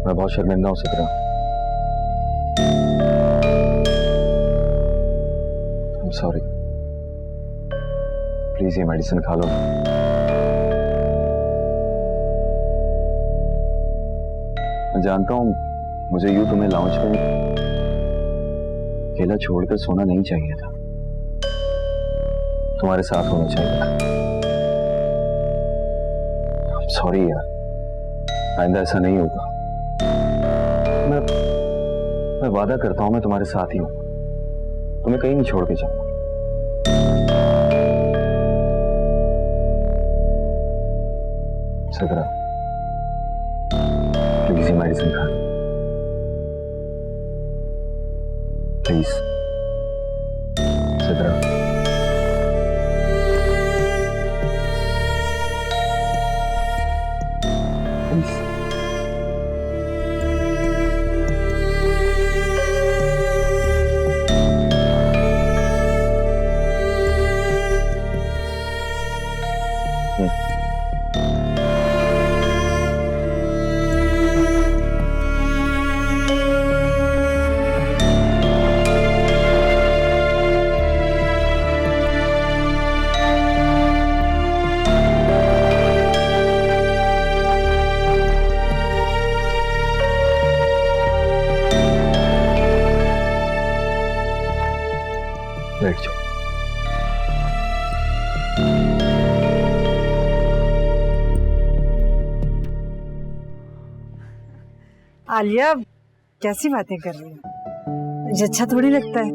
मैं बहुत शर्मिंदा हूं Sidra. I am sorry. Please ये मेडिसिन खा लो। मैं जानता हूं मुझे यूं तुम्हें लाउंज पे अकेला छोड़कर सोना नहीं चाहिए था, तुम्हारे साथ होना चाहिए था। सॉरी यार, आइंदा ऐसा नहीं होगा। मैं वादा करता हूं मैं तुम्हारे साथ ही हूं, तुम्हें कहीं नहीं छोड़ के जाऊंगा। सिद्रा प्लीज ये मेडिसिन खा, प्लीज सिद्रा। बैठ जाओ। आलिया कैसी बातें कर रही है, मुझे अच्छा थोड़ी लगता है।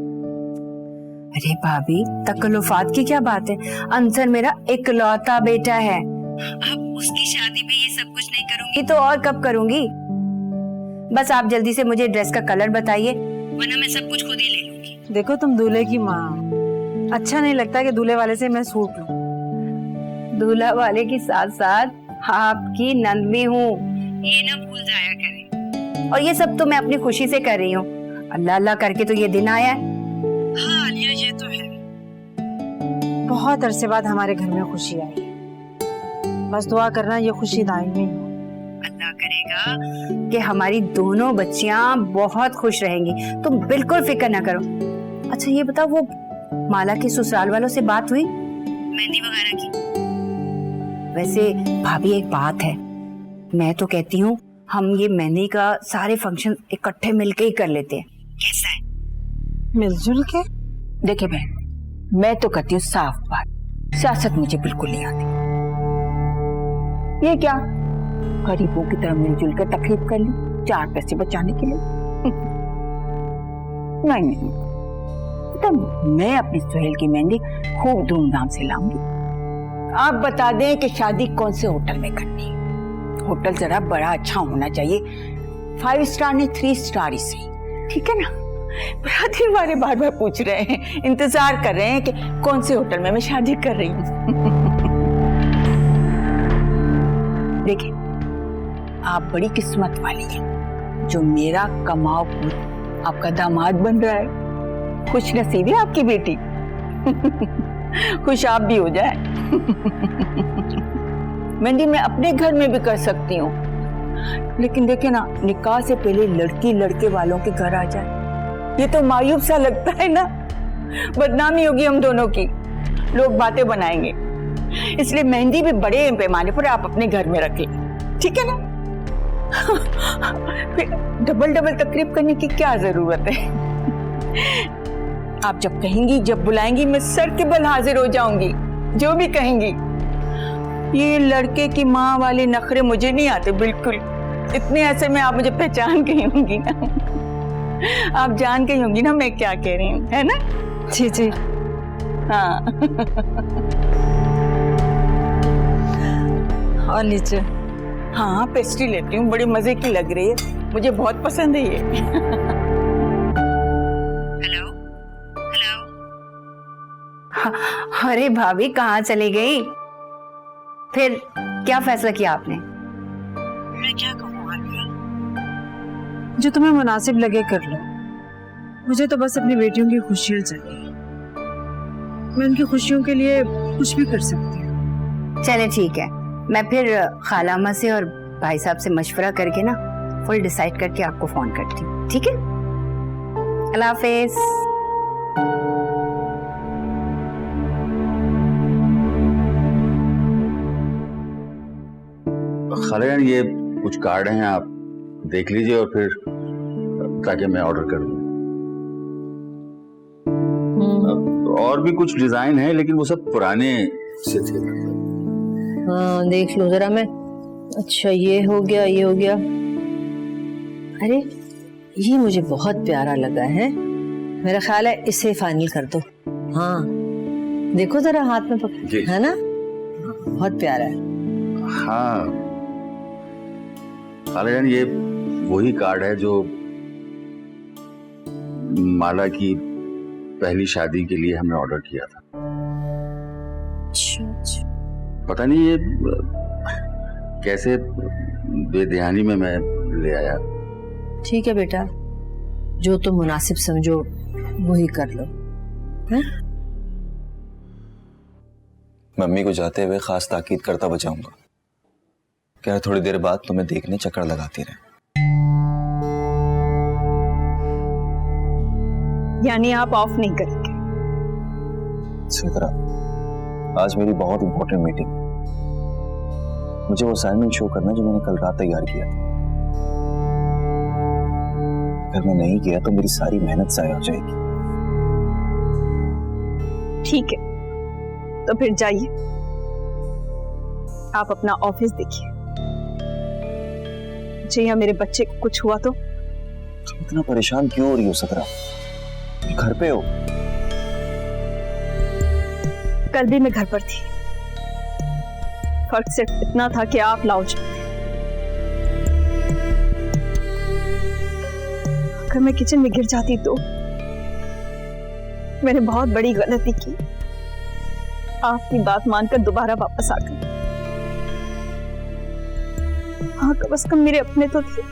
अरे भाभी, तकल्लुफात की क्या बात है? अंसर मेरा इकलौता बेटा है। अब उसकी शादी में ये सब कुछ नहीं करूंगी तो और कब करूंगी? बस आप जल्दी से मुझे ड्रेस का कलर बताइए, वरना मैं सब कुछ खुद ही ले लूंगी। देखो तुम दूल्हे की माँ, अच्छा नहीं लगता कि दूल्हे वाले से मैं सूट लूं। दूल्हा वाले के साथ साथ आपकी नंद भी हूँ, ये ना भूल जाया करें। और ये सब तो मैं अपनी खुशी से कर रही हूँ। अल्लाह अल्लाह करके तो ये दिन आया है। हाँ आलिया, ये तो है। बहुत अरसे बाद हमारे घर में खुशी आई है। बस दुआ करना ये खुशी दायमी हो। अल्लाह करेगा कि हमारी दोनों बच्चियां बहुत खुश रहेंगी, तुम बिल्कुल फिक्र ना करो। अच्छा ये बताओ, वो माला के ससुराल वालों से बात हुई मेहंदी वगैरह की? वैसे भाभी एक बात है, मैं तो कहती हूँ हम ये मेहंदी का सारे फंक्शन इकट्ठे मिलके ही कर लेते हैं, कैसा है? मिलजुल के? देखिए बहन, मैं तो कहती हूँ साफ बात, सियासत मुझे बिल्कुल नहीं आती। ये क्या गरीबों की तरह मिलजुल कर तकलीफ कर ली 4 पैसे बचाने के लिए? नहीं, तो मैं अपनी सुहेल की मेहंदी खूब धूमधाम से लाऊंगी। आप बता दें कि शादी कौन से होटल में करनी है। होटल जरा बड़ा अच्छा होना चाहिए, 5 स्टार नहीं 3 स्टार ही सही, ठीक है ना? बराती वाले बार बार पूछ रहे हैं, इंतजार कर रहे हैं कि कौन से होटल में मैं शादी कर रही हूँ। देखिए, आप बड़ी किस्मत वाली हैं जो मेरा कमाओ पुत्र आपका दामाद बन रहा है। खुश नसीबी आपकी बेटी। खुश आप भी हो जाए। मेहंदी मैं अपने घर में भी कर सकती हूँ, लेकिन देखिए ना, निकाह से पहले लड़की लड़के वालों के घर आ जाए, ये तो मायूब सा लगता है ना। बदनामी होगी हम दोनों की, लोग बातें बनाएंगे। इसलिए मेहंदी भी बड़े पैमाने पर आप अपने घर में रखें, ठीक है ना? फिर डबल डबल तकरीब करने की क्या जरूरत है? आप जब कहेंगी, जब बुलाएंगी, मैं सर के बल हाजिर हो जाऊंगी, जो भी कहेंगी। ये लड़के की माँ वाले नखरे मुझे नहीं आते बिल्कुल। इतने ऐसे में आप मुझे पहचान गई होंगी ना, आप जान गई होंगी ना मैं क्या कह रही हूँ, है ना? जी जी हाँ। और लीजिए। हाँ, पेस्ट्री लेती हूँ, बड़ी मजे की लग रही है, मुझे बहुत पसंद है ये। Hello hello. अरे भाभी, कहाँ चली गई? फिर क्या फैसला किया आपने? मैं क्या कहूँ आलिया, जो तुम्हें मुनासिब लगे कर लो। मुझे तो बस अपनी बेटियों की खुशियां चाहिए, मैं उनकी खुशियों के लिए कुछ भी कर सकती हूँ। चले ठीक है, मैं फिर खालामा से और भाई साहब से मशवरा करके ना फुल डिसाइड करके आपको फोन करती हूँ, ठीक है? अल्लाह हाफिज। खालियान ये कुछ कार्ड हैं, आप देख लीजिए और फिर ताकि मैं ऑर्डर कर दूं। और भी कुछ डिजाइन है लेकिन वो सब पुराने से थे। हाँ देख लो जरा मैं। अच्छा ये हो गया, ये हो गया। अरे ये मुझे बहुत प्यारा लगा है, मेरा ख्याल है इसे फाइनल कर दो। हाँ देखो जरा हाथ में पकड़, है ना, बहुत प्यारा है। हाँ खालियान ये वही कार्ड है जो माला की पहली शादी के लिए हमने ऑर्डर किया था। अच्छा अच्छा। पता नहीं ये कैसे बेध्यानी में मैं ले आया। ठीक है बेटा, जो तुम मुनासिब समझो वही कर लो, हैं? मम्मी को जाते हुए खास ताकीद करता बचाऊंगा, क्या थोड़ी देर बाद तुम्हें देखने चक्कर लगाती रहे। यानी आप ऑफ नहीं करेंगे? सिद्रा, आज मेरी बहुत इंपॉर्टेंट मीटिंग, मुझे वो असाइनमेंट शो करना जो मैंने कल रात तैयार किया था। अगर मैं नहीं किया तो मेरी सारी मेहनत जाया हो जाएगी। ठीक है, तो फिर जाइए, आप अपना ऑफिस देखिए। जी या मेरे बच्चे को कुछ हुआ तो? तुम इतना परेशान क्यों हो रही हो सतरा? घर पे हो? कल भी मैं घर पर थी, फर्क सिर्फ इतना था कि आप लाओ जाते। अगर मैं किचन में गिर जाती तो मैंने बहुत बड़ी गलती की, आपकी बात मानकर दोबारा वापस आ गई। हाँ कम से कम मेरे अपने तो थे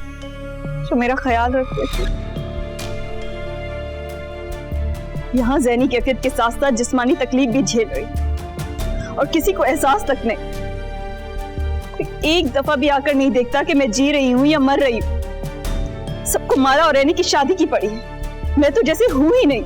जो मेरा ख्याल रखते थे। यहाँ ज़हनी कैफियत के साथ साथ जिस्मानी तकलीफ भी झेल रही और किसी को एहसास तक नहीं। कोई एक दफा भी आकर नहीं देखता कि मैं जी रही हूँ या मर रही हूँ। सबको माला और रैनी की शादी की पड़ी है, मैं तो जैसे हूं ही नहीं।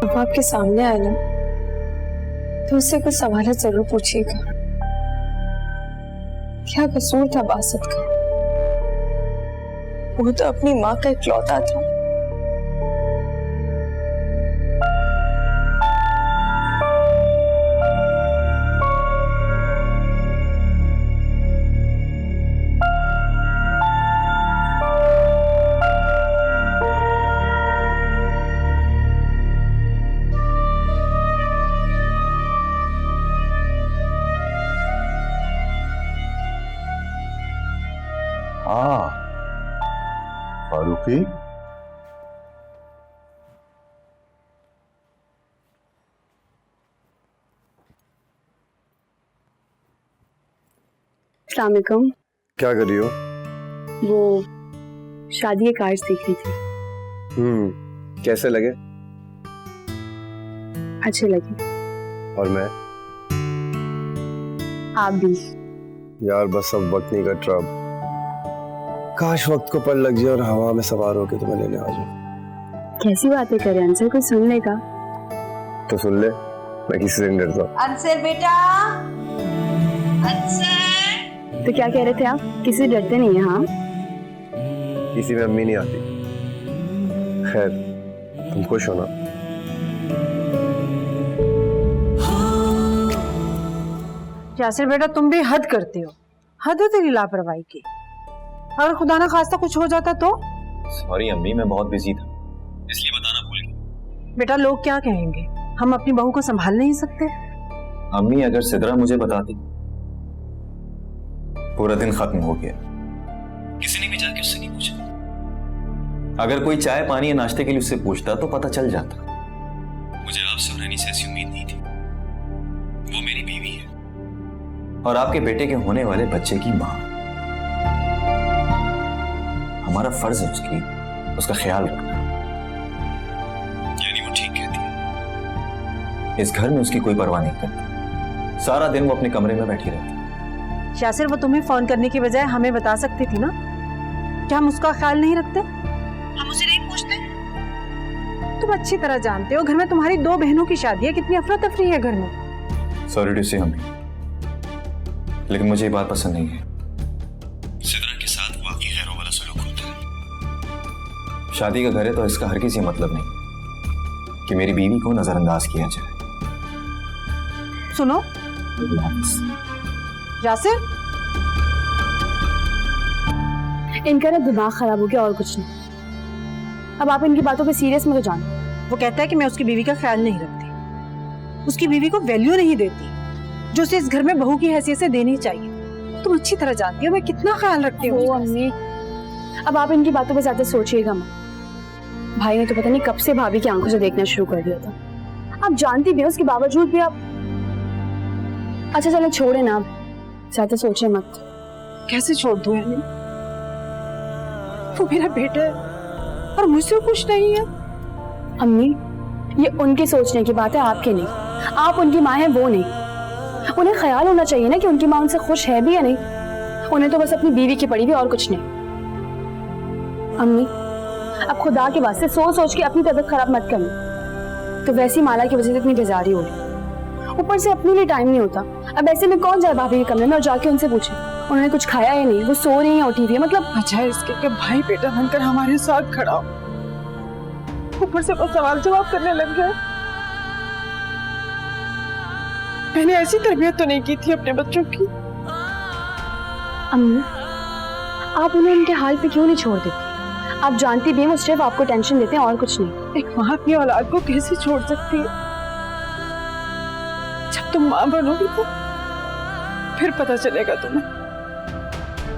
अब आपके सामने आए ना तो उससे कुछ सवाल जरूर पूछिएगा। क्या कसूर था बासत का? वो तो अपनी माँ का इकलौता था। हाँ फारूकी, अस्सलाम वालेकुम। क्या कर रही हो? वो शादी के कार्ड्स देख रही थी। कैसे लगे? अच्छे लगे। और मैं? आप भी। यार बस अब वक्त नहीं कट रहा। काश वक्त को पल लग जाए और हवा में सवार होके तुम्हें लेने आ जाऊं। कैसी बातें कर रहे हैं अंसर, कोई सुन लेगा? तो सुन ले, मैं किसी से नहीं डरता। अंसर बेटा, अंसर। तो क्या कह रहे थे आप? किसी से डरते नहीं है? हाँ किसी में अम्मी नहीं आती। खैर तुम खुश हो ना? यासिर बेटा, तुम भी हद करते हो। हद है तेरी लापरवाही की। अगर खुदा ना खास्ता कुछ हो जाता तो? सॉरी अम्मी, मैं बहुत बिजी था इसलिए बताना भूल गया। बेटा लोग क्या कहेंगे? हम अपनी बहू को संभाल नहीं सकते? अम्मी अगर सिद्रा मुझे बताती पूरा दिन खत्म हो गया। किसी ने भी जाके उससे नहीं पूछा। अगर कोई चाय पानी या नाश्ते के लिए उससे पूछता तो पता चल जाता। मुझे आपसे और रैनी से ऐसी उम्मीद नहीं थी। वो मेरी बीवी है और आपके बेटे के होने वाले बच्चे की मां। हमारा फर्ज है उसका ख्याल रखना। यानी वो ठीक कहती है। इस घर में उसकी कोई परवाह नहीं करती। सारा दिन वो अपने कमरे में बैठी रहती है। यासिर, वो तुम्हें फोन करने की बजाय हमें बता सकती थी ना। क्या हम उसका ख्याल नहीं रखते? हम उसे नहीं पूछते? तुम अच्छी तरह जानते हो घर में तुम्हारी 2 बहनों की शादी है, कितनी अफरा तफरी है घर में। सॉरी टू से हमें, लेकिन मुझे ये बात पसंद नहीं है। सिद्रा के साथ वाकई गैरों वाला सलूक होता है। शादी का घर है तो इसका हर किसी मतलब नहीं कि मेरी बीवी को नजरअंदाज किया जाए। सुनो यासिर, इनका ना दिमाग खराब हो गया और कुछ नहीं। अब आप इनकी बातों पे सीरियस मत हो जाना। वो कहता है कि मैं उसकी बीवी का ख्याल नहीं रखती, उसकी बीवी को वैल्यू नहीं देती जो उसे इस घर में बहू की हैसियत से देनी चाहिए। तुम अच्छी तरह जानती हो मैं कितना ख्याल रखती हूँ। अम्मी, अब आप इनकी बातों पे ज्यादा सोचिएगा मत। भाई ने तो पता नहीं कब से भाभी की आंखों से देखना शुरू कर दिया था। आप जानती भी हो उसके बावजूद भी आप। अच्छा चलो छोड़े ना, आप ज्यादा सोचे मत। कैसे छोड़ दूं यानी? वो मेरा बेटा है और मुझसे कुछ नहीं है। अम्मी, ये उनके सोचने की बात है, आपके नहीं। आप उनकी माँ हैं, वो नहीं। उन्हें ख्याल होना चाहिए ना कि उनकी माँ उनसे खुश है भी या नहीं। उन्हें तो बस अपनी बीवी की पड़ी हुई और कुछ नहीं। अम्मी, अब खुदा के वास्ते सोच सोच के अपनी तबीयत खराब मत करना। तो वैसी माला की वजह से इतनी बेजारी हो रही, ऊपर से अपने लिए टाइम नहीं होता। अब ऐसे में कौन जाए भाभी के कमरे में और जाके उनसे पूछे उन्होंने कुछ खाया या नहीं, वो सो रही हैं उठी हुई है। मतलब अच्छा इसके कि भाई बेटा बनकर हमारे साथ खड़ा हो, ऊपर से वो सवाल जवाब करने लग गया। मैंने ऐसी तरबियत तो नहीं की थी अपने बच्चों की। अम्मी, आप उन्हें उनके हाल पे क्यों नहीं छोड़ देती? आप जानती भी हैं वो सिर्फ आपको टेंशन देते हैं और कुछ नहीं। एक माँ अपनी औलाद को कैसे छोड़ सकती है? जब तुम माँ बनोगी तो फिर पता चलेगा तुम्हें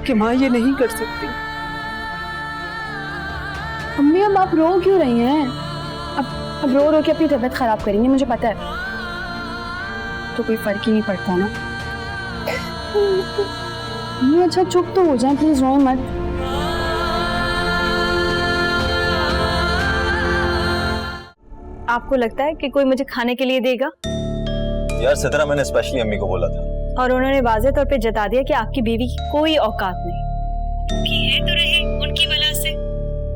कि माँ ये नहीं कर सकती। अम्मी, अब आप रो क्यों रही हैं? अब रो रो के अपनी तबीयत खराब करेंगे, मुझे पता है। तो कोई फर्क ही नहीं पड़ता ना। अम्मी अच्छा चुप तो हो जाए प्लीज, रोए मत। आपको लगता है कि कोई मुझे खाने के लिए देगा? यार सिद्रा, मैंने स्पेशली अम्मी को बोला था और उन्होंने वाज़ेह तौर पे जता दिया कि आपकी बीवी की कोई औकात नहीं। की है तो रहे उनकी वजह से,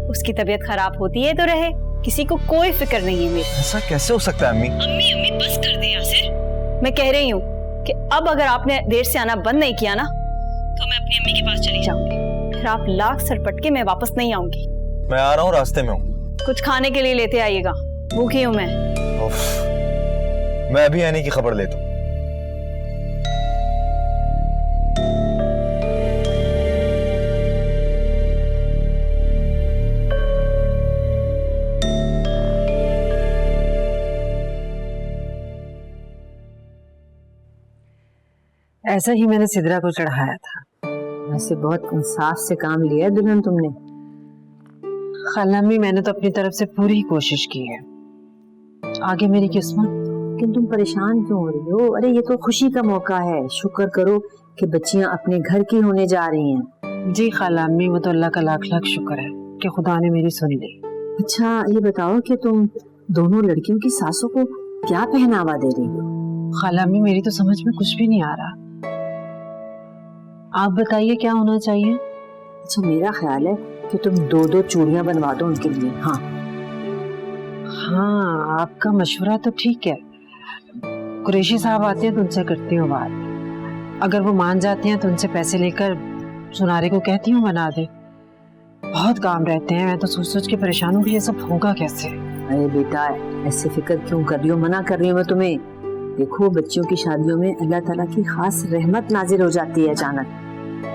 उसकी तबीयत खराब होती है तो रहे, किसी को कोई फिक्र नहीं है मेरी। ऐसा कैसे हो सकता है अम्मी? अम्मी अम्मी बस कर दे यासिर। मैं कह रही हूँ कि अब अगर आपने देर से आना बंद नहीं किया ना तो मैं अपनी अम्मी के पास चली जाऊंगी। फिर आप लाख सरपट के मैं वापस नहीं आऊंगी। मैं आ रहा हूँ, रास्ते में हूँ। कुछ खाने के लिए लेते आइएगा, भूखी हूँ मैं। मैं अभी आने की खबर लेता हूँ। ऐसा ही मैंने सिद्रा को चढ़ाया था। वैसे बहुत इंसाफ से काम लिया है दुल्हन तुमने। खाला अम्मी, मैंने तो अपनी तरफ से पूरी कोशिश की है, आगे मेरी किस्मत। लेकिन तुम परेशान क्यों हो रही हो? अरे ये तो खुशी का मौका है, शुक्र करो कि बच्चियां अपने घर की होने जा रही हैं। जी खाला अम्मी, वो तो अल्लाह का लाख लाख शुक्र है कि खुदा ने मेरी सुन ली। अच्छा ये बताओ कि तुम दोनों लड़कियों की सासों को क्या पहनावा दे रही हो? खाला अम्मी, मेरी तो समझ में कुछ भी नहीं आ रहा, आप बताइए क्या होना चाहिए? अच्छा मेरा ख्याल है कि तुम 2-2 चूड़ियां बनवा दो उनके लिए। हाँ हाँ, आपका मशवरा तो ठीक है। कुरैशी साहब आते हैं तो उनसे करती हूँ बात, अगर वो मान जाते हैं तो उनसे पैसे लेकर सुनारे को कहती हूँ बना दे। बहुत काम रहते हैं, मैं तो सोच सोच के परेशान हूँ कि ये सब होगा कैसे। अरे बेटा ऐसे फिक्र क्यों कर रही हो? मना कर रही हूँ मैं तुम्हें। देखो बच्चियों की शादियों में अल्लाह ताला की खास रहमत नाजिल हो जाती है अचानक।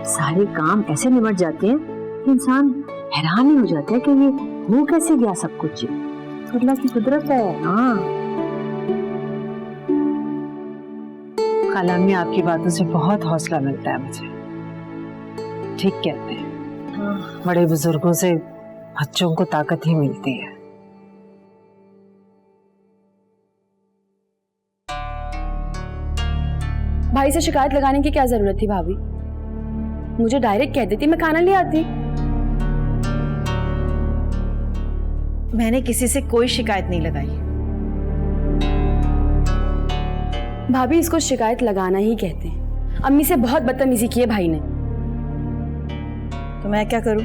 सारे काम ऐसे निमट जाते हैं कि इंसान हैरान ही हो जाता है कि ये हो कैसे गया सब कुछ। अल्लाह की कुदरत है। हाँ खाला अम्मी, आपकी बातों से बहुत हौसला मिलता है मुझे। ठीक कहते हैं, बड़े बुजुर्गों से बच्चों को ताकत ही मिलती है। भाई से शिकायत लगाने की क्या जरूरत थी भाभी? मुझे डायरेक्ट कह देती, मैं खाना ले आती। मैंने किसी से कोई शिकायत नहीं लगाई। भाभी, इसको शिकायत लगाना ही कहते हैं। अम्मी से बहुत बदतमीजी की है भाई ने। तो मैं क्या करूं?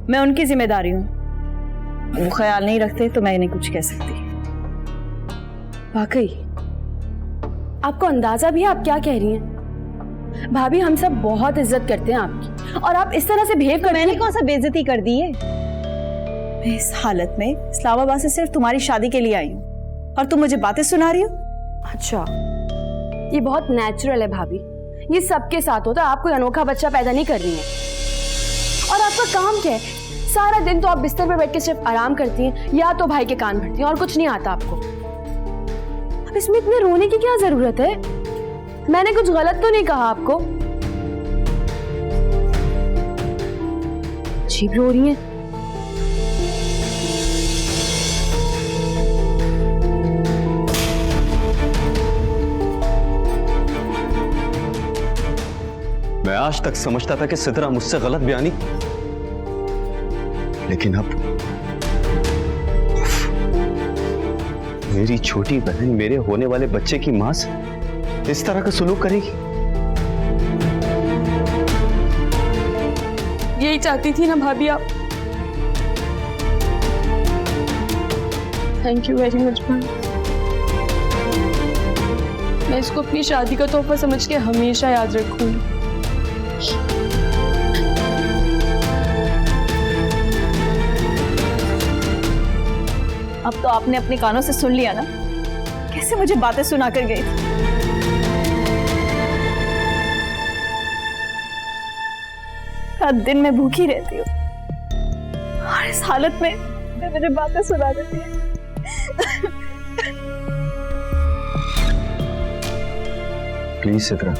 मैं उनकी जिम्मेदारी हूं। वो ख्याल नहीं रखते तो मैं नहीं कुछ कह सकती। वाकई आपको अंदाजा भी है आप क्या कह रही हैं? भाभी, हम सब बहुत इज्जत करते हैं आपकी, और आप इस तरह से बिहेव कर। मैंने कौन सा बेइज्जती कर दी है? मैं इस हालत में इस्लामाबाद से सिर्फ तुम्हारी शादी के लिए आई हूँ, और तुम मुझे बातें सुना रही हो? अच्छा, ये बहुत नेचुरल है भाभी, ये सबके साथ होता है। आप कोई अनोखा बच्चा पैदा नहीं कर रही हैं। और आपका काम क्या है? सारा दिन तो आप बिस्तर पर बैठ के सिर्फ आराम करती हैं या तो भाई के कान भरती हैं, और कुछ नहीं आता आपको। अब इसमें इतने रोने की क्या जरूरत है? मैंने कुछ गलत तो नहीं कहा आपको? अजीब रो रही हैं। मैं आज तक समझता था कि सिद्रा मुझसे गलत बयानी, लेकिन अब मेरी छोटी बहन मेरे होने वाले बच्चे की मां से इस तरह का सलूक करेगी। यही चाहती थी ना भाभी आप? थैंक यू वेरी मच भाभी। मैं इसको अपनी शादी का तोहफा समझ के हमेशा याद रखूंगी। अब तो आपने अपने कानों से सुन लिया ना, कैसे मुझे बातें सुना कर गई थी। रात दिन मैं भूखी रहती हूँ, और इस हालत में मुझे बातें सुना देती है। प्लीज सिद्रा,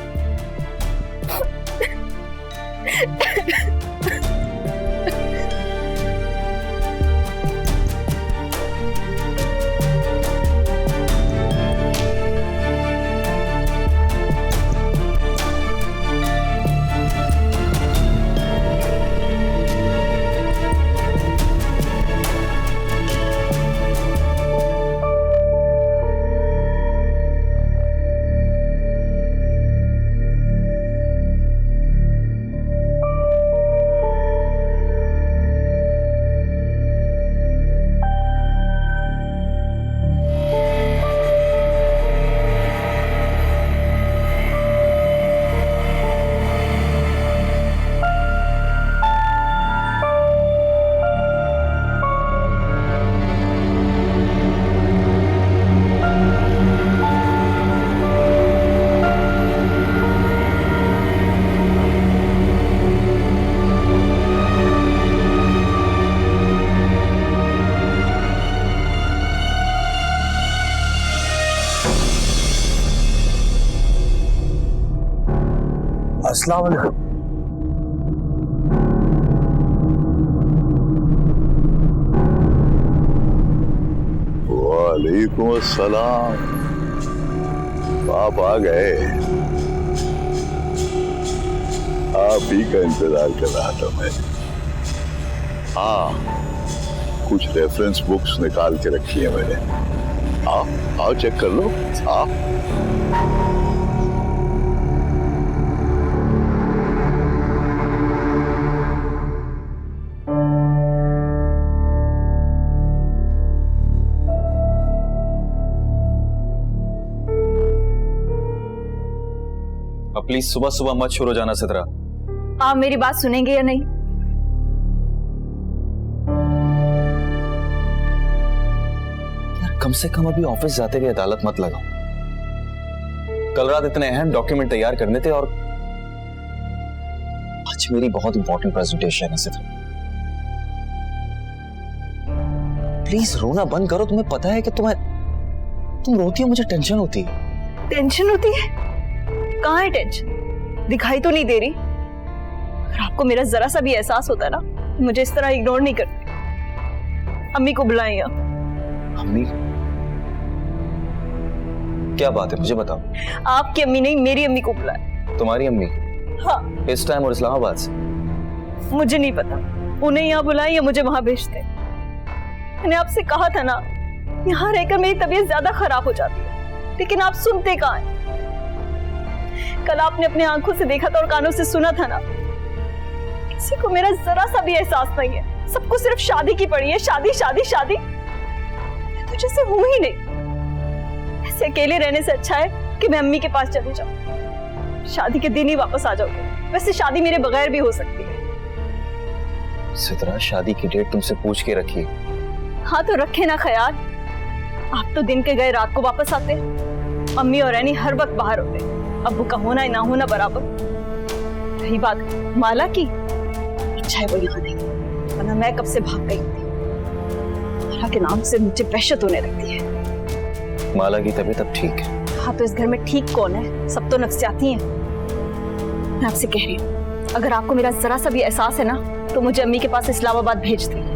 अस्सलाम वालेकुम। वालेकुम अस्सलाम। आप आ गए, आप ही का इंतजार कर रहा था मैं। हाँ, कुछ रेफरेंस बुक्स निकाल के रखी है मैंने। आओ आओ चेक कर लो। आओ। प्लीज सुबह सुबह मत शुरू जाना सिद्रा। आप मेरी बात सुनेंगे या नहीं? यार कम से कम अभी ऑफिस जाते हुए अदालत मत लगाओ। कल रात इतने अहम डॉक्यूमेंट तैयार करने थे, और आज मेरी बहुत इंपॉर्टेंट प्रेजेंटेशन है सिद्रा। प्लीज रोना बंद करो। तुम्हें पता है कि तुम रोती हो, मुझे टेंशन होती है। टेंशन होती है? कहाँ है टेंशन? दिखाई तो नहीं दे रही। अगर आपको मेरा जरा सा भी एहसास होता ना, मुझे इस तरह इग्नोर नहीं करते। अम्मी को बुलाएं आप। अम्मी? क्या बात है, मुझे बताओ। आपकी अम्मी नहीं, मेरी अम्मी को बुलाएं। तुम्हारी अम्मी? हाँ। इस टाइम और इस्लामाबाद से? मुझे नहीं पता, उन्हें यहाँ बुलाएं या मुझे वहां भेजते। मैंने आपसे कहा था ना, यहाँ रहकर मेरी तबीयत ज्यादा खराब हो जाती है, लेकिन आप सुनते कहाँ हैं? कल आपने अपने आंखों से देखा था और कानों से सुना था ना। किसी को मेरा जरा सा भी एहसास नहीं है, सबको सिर्फ शादी की पड़ी है। शादी शादी शादी, मैं तो जैसे हूं ही नहीं। ऐसे अकेले रहने से अच्छा है कि मैं अम्मी के पास चली जाऊं। शादी के दिन ही वापस आ जाओगे। वैसे शादी मेरे बगैर भी हो सकती है। सितरा, शादी की डेट तुमसे पूछ के रखी। हाँ तो रखे ना ख्याल। आप तो दिन के गए रात को वापस आते। अम्मी और रैनी हर वक्त बाहर होते। अब्बू का होना या ना होना बराबर। रही बात माला की, अच्छा है वो यहाँ नहीं, वरना मैं कब से भाग गई थी। माला के नाम से मुझे वहशत होने लगती है। माला की तबीयत अब ठीक है। हाँ तो इस घर में ठीक कौन है? सब तो नफ्सियाती हैं। मैं आपसे कह रही हूँ, अगर आपको मेरा जरा सा भी एहसास है ना, तो मुझे अम्मी के पास इस्लामाबाद भेज दें।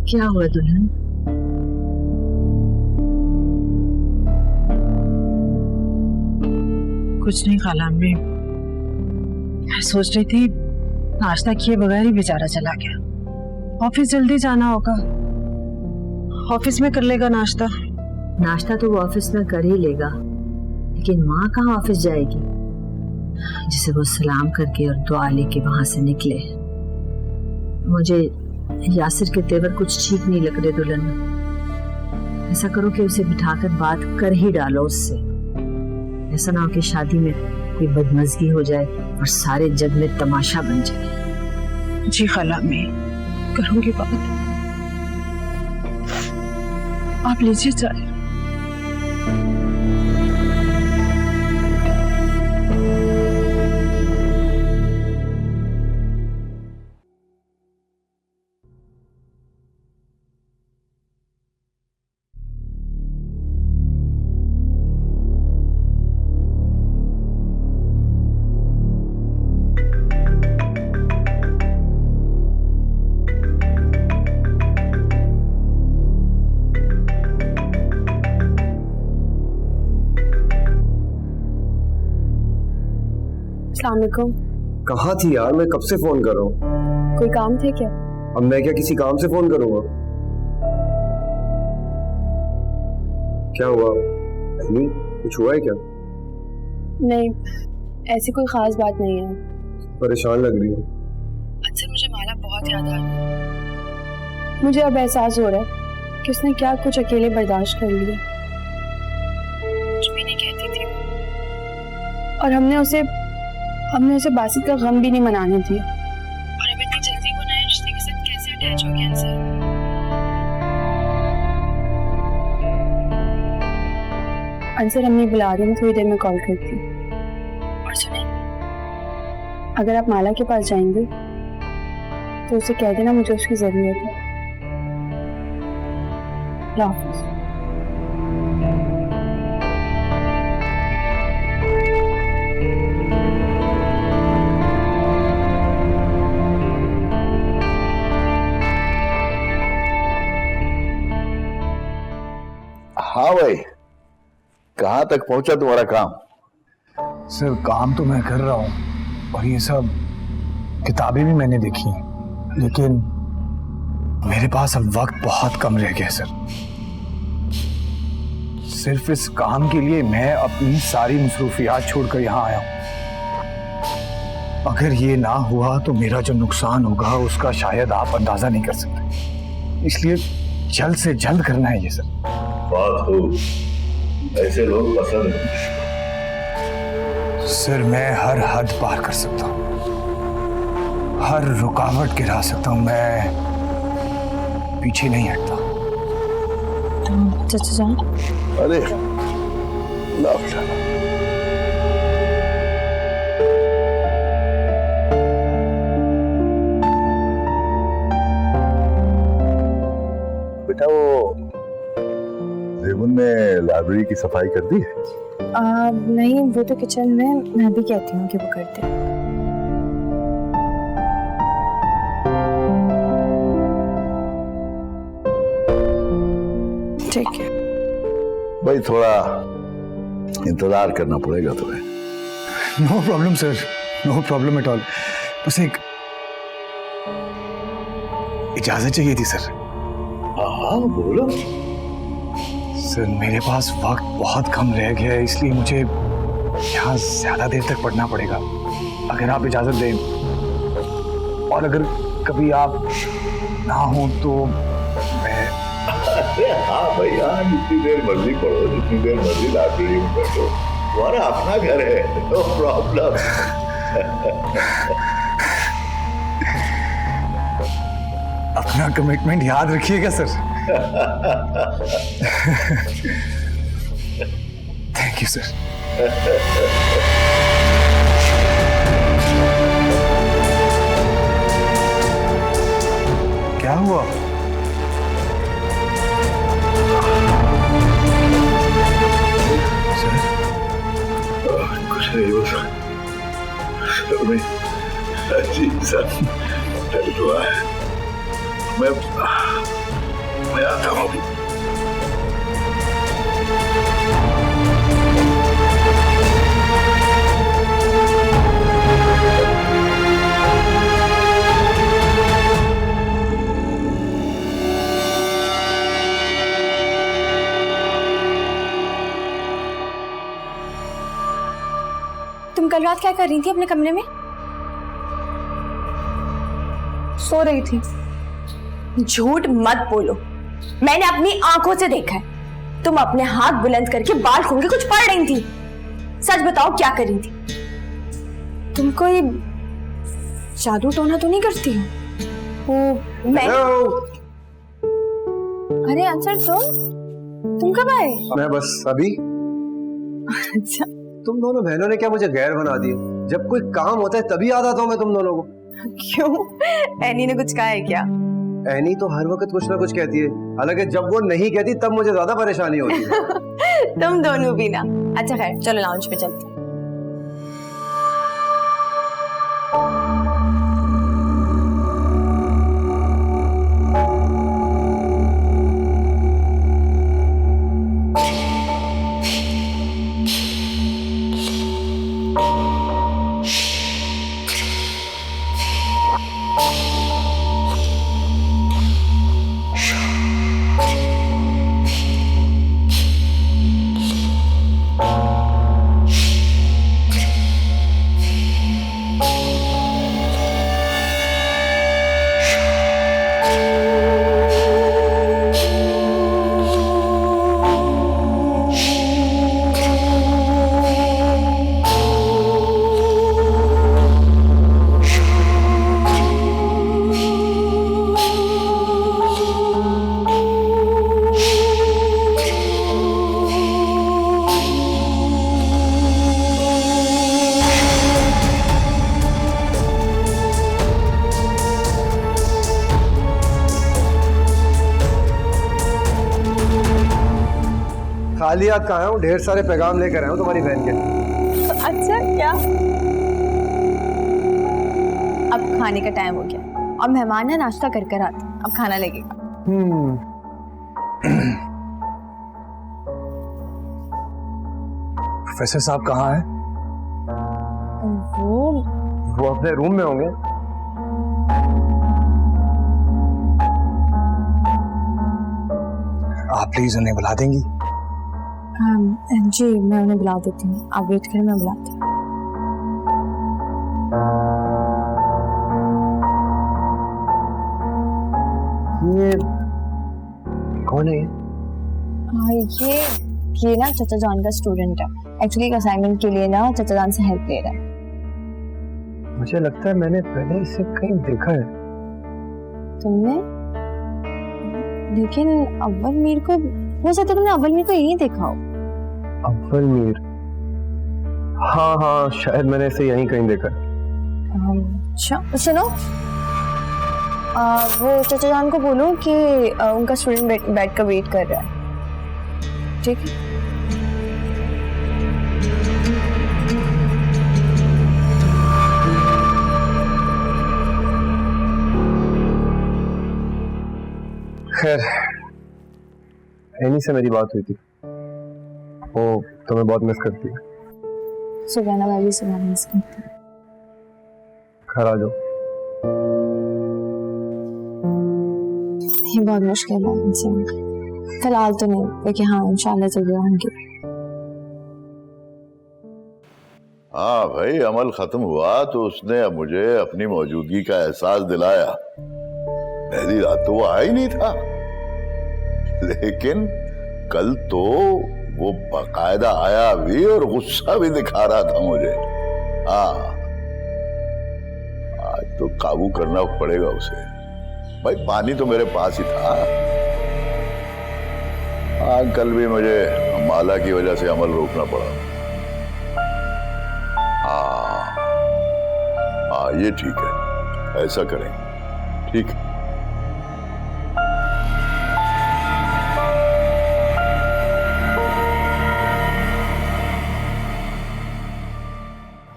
क्या हुआ दुल्हन? कुछ नहीं खाला अम्मी, मैं सोच रही थी नाश्ता किए बगैर ही बेचारा चला गया। ऑफिस जल्दी जाना होगा, ऑफिस में कर लेगा नाश्ता। नाश्ता तो वो ऑफिस में कर ही लेगा, लेकिन माँ कहाँ ऑफिस जाएगी जिसे वो सलाम करके और दुआ लेके वहां से निकले। मुझे यासिर के तेवर कुछ ठीक नहीं लग रहे दुल्हन। ऐसा करो कि उसे बिठाकर बात कर ही डालो उससे। ऐसा ना हो कि शादी में कोई बदमजगी हो जाए और सारे जग में तमाशा बन जाए। जी खाला अम्मी, करूंगी बात। आप लीजिए चाय। अस्सलाम वालेकुम। कहाँ थी यार, मैं कब से फोन कर रहा हूँ। कोई काम थे क्या? अब मैं क्या किसी काम से फोन करूंगा? क्या हुआ? नहीं कुछ हुआ है क्या? नहीं, ऐसी कोई खास बात नहीं है। परेशान लग रही हो। अच्छा, मुझे माला बहुत याद आ रही है। मुझे अब एहसास हो रहा है कि उसने क्या कुछ अकेले बर्दाश्त कर लिया। कुछ भी नहीं कहती थी और हमने उसे बासित का गम भी नहीं मनाने दिया। और अब इतनी जल्दी वो नए रिश्ते के साथ कैसे अटैच हो गया इंसान। अंसर अम्मी बुला रही, मैं थोड़ी देर में कॉल करती हूँ। और सुने, अगर आप माला के पास जाएंगे तो उसे कह देना मुझे उसकी जरूरत है। अल्लाह हाफ़िज़। हाँ भाई, कहाँ तक पहुंचा तुम्हारा काम? सर काम तो मैं कर रहा हूँ और ये सब किताबें भी मैंने देखी हैं, लेकिन मेरे पास अब वक्त बहुत कम रह गया सर। सिर्फ इस काम के लिए मैं अपनी सारी मसरूफियात छोड़कर यहाँ आया हूँ। अगर ये ना हुआ तो मेरा जो नुकसान होगा उसका शायद आप अंदाजा नहीं कर सकते, इसलिए जल्द से जल्द करना है ये सर। बात हो, ऐसे लोग पसंद नहीं। सर मैं हर हद पार कर सकता हूँ, हर रुकावट गिरा सकता हूँ, मैं पीछे नहीं हटता। चाचा जान, अरे ना बेटा, बेटा वो रेमन ने लाइब्रेरी की सफाई कर दी है? नहीं, वो तो किचन में, मैं भी कहती हूँ कि वो करते हैं। ठीक है भाई, थोड़ा इंतजार करना पड़ेगा तुम्हें। No problem sir, no problem at all. बस एक इजाजत चाहिए थी सर। हाँ बोलो। सर मेरे पास वक्त बहुत कम रह गया है, इसलिए मुझे यहाँ ज्यादा देर तक पढ़ना पड़ेगा। अगर आप इजाजत दें, और अगर कभी आप ना हो तो मैं। अरे हाँ भाई, हाँ, जितनी देर मर्जी पढ़ो, जितनी देर मर्जी लाइब्रेरी में बैठो, तुम्हारा अपना घर है, नो प्रॉब्लम। अपना कमिटमेंट याद रखिएगा सर। Thank you sir. क्या हुआ? सर कुछ नहीं बस मैं अजीब सा डर हुआ है। मैं आता हूँ अभी। तुम कल रात क्या कर रही थी अपने कमरे में? सो रही थी। झूठ मत बोलो, मैंने अपनी आंखों से देखा है। तुम अपने हाथ बुलंद करके बाल खोल के कुछ पढ़ रही थी। सच बताओ क्या कर रही थी? तुम कोई जादू टोना तो नहीं करती हो? वो मैं। अरे आंसर तुम कब आए? मैं बस अभी। अच्छा, तुम दोनों बहनों ने क्या मुझे गैर बना दिया? जब कोई काम होता है तभी याद आता हूँ मैं तुम दोनों को। क्यों, एनी ने कुछ कहा है क्या? एनी तो हर वक्त कुछ ना कुछ कहती है, हालांकि जब वो नहीं कहती तब मुझे ज्यादा परेशानी होती है। तुम दोनों भी ना। अच्छा खैर, चलो लाउंज पे चलते हैं। खाली हाथ कहाँ हूँ, ढेर सारे पैगाम लेकर आया हूँ तुम्हारी बहन के। अच्छा क्या? अब खाने का टाइम हो गया और मेहमान ना नाश्ता कर कर आते, अब खाना लगेगा। प्रोफेसर साहब कहाँ हैं? वो अपने रूम में होंगे। आप प्लीज उन्हें बुला देंगी? जी मैं उन्हें बुला देती हूँ, आप वेट करें, मैं बुलाती हूँ। ये कौन है? ये ना चाचा जान का स्टूडेंट है। एक्चुअली एक असाइनमेंट के लिए ना चाचा जान से हेल्प ले रहा है। मुझे लगता है मैंने पहले इसे कहीं देखा है। तुमने? लेकिन अव्वल मीर को, हो सकता है तुमने अव्वल मीर को यहीं देखा हो। अव्वल मीर? हाँ हाँ, शायद मैंने इसे यहीं कहीं देखा है। अच्छा सुनो, वो चाचा जान को बोलो कि उनका स्टूडेंट बैठ कर वेट कर रहा है, ठीक है? खैर, एनी से मेरी बात हुई थी, वो तुम्हें बहुत मिस करती है। सुबह मैं भी सुबह मिस करती हूँ। घर आ जाओ। ये बहुत मुश्किल है इनसे, फिलहाल तो नहीं, लेकिन हाँ इंशाल्लाह जरूर आऊंगी। हाँ भाई, अमल खत्म हुआ तो उसने अब मुझे अपनी मौजूदगी का एहसास दिलाया। पहली रात तो वो आया ही नहीं था, लेकिन कल तो वो बाकायदा आया भी और गुस्सा भी दिखा रहा था मुझे। हाँ, आज तो काबू करना पड़ेगा उसे। भाई पानी तो मेरे पास ही था। हाँ, कल भी मुझे माला की वजह से अमल रोकना पड़ा। हाँ, ये ठीक है, ऐसा करें, ठीक है।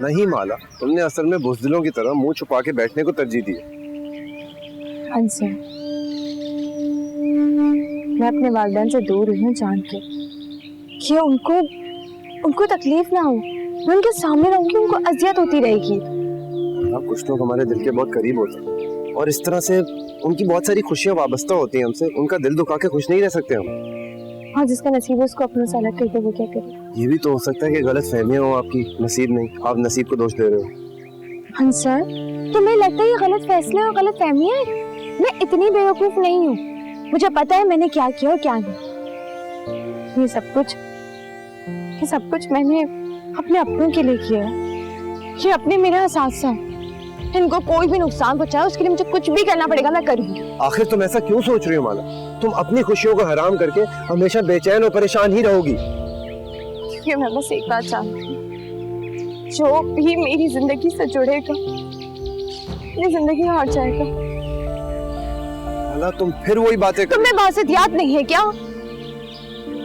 नहीं माला, तुमने असल में बुज़दिलों की तरह मुंह छुपा के बैठने को तरजीह दी है। अंसर, मैं अपने वालिदैन से दूर हूँ जान के कि उनको तकलीफ ना हो। मैं उनके सामने रहूंगी, उनको अजियत होती रहेगी। कुछ लोग हमारे दिल के बहुत करीब होते हैं और इस तरह से उनकी बहुत सारी खुशियां वाबस्ता होती हैं हमसे। उनका दिल दुखा के खुश नहीं रह सकते हम। हाँ, जिसका नसीब है उसको अपनों से अलग करके वो क्या करे। ये भी तो हो सकता है कि गलत फहमियां हो आपकी, नसीब नहीं, आप नसीब को दोष दे रहे हो। अंसर, तुम्हें लगता है ये गलत फैसले और गलत फहमियां हैं? मैं इतनी बेवकूफ नहीं हूँ, मुझे पता है मैंने क्या किया और क्या नहीं। ये सब कुछ मैंने अपने अपनों के लिए किया है। ये अपने मेरे एहसास हैं, इनको कोई भी नुकसान पहुंचाए उसके लिए मुझे कुछ भी करना पड़ेगा, मैं करूंगी। आखिर तुम ऐसा क्यों सोच रही हो माला? तुम अपनी खुशियों को हराम करके हमेशा बेचैन और परेशान ही रहोगी। क्योंकि मैं बस एक बात चाहती हूँ, जो भी मेरी जिंदगी से जुड़ेगा ये जिंदगी हार जाएगा। माला, तुम फिर वही बातें तुम्हें बासित याद नहीं है क्या?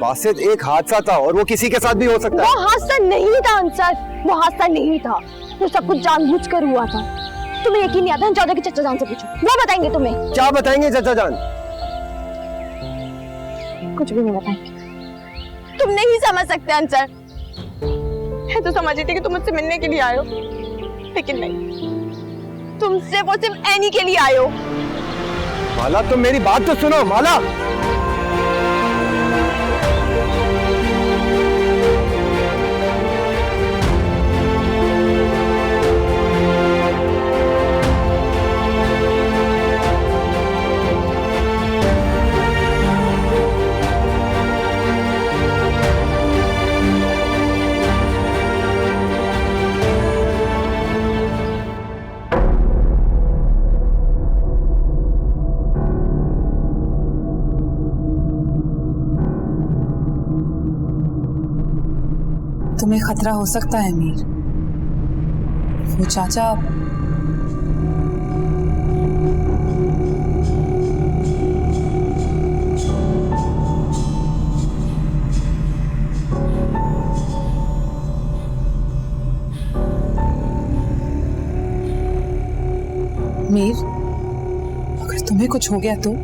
बासित एक हादसा था और वो किसी के साथ भी हो सकता है। वो हादसा नहीं था अंसर, वो हादसा नहीं था, वो सब कुछ जानबूझकर हुआ था। तुम्हें यकीन नहीं आता? जाओ के चाचा जान से पूछो, वो बताएंगे तुम्हें। क्या बताएंगे चाचा जान? कुछ भी नहीं बताएंगे। तुम नहीं समझ सकते अंसर। मैं तो समझ रही थी कि तुम मुझसे मिलने के लिए आए हो, लेकिन नहीं, तुम सिर्फ एनी के लिए आए हो। माला, तुम मेरी बात तो सुनो। माला, तुम्हें खतरा हो सकता है मीर। वो चाचा मीर, अगर तुम्हें कुछ हो गया तो?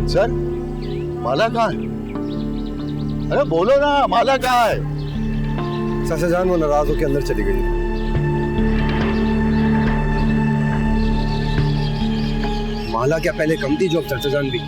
सर, माला कहाँ है? अरे बोलो ना, माला कहाँ है? चाचा जान वो नाराज होकर अंदर चली गई। माला क्या पहले कम थी जो अब चाचा जान भी?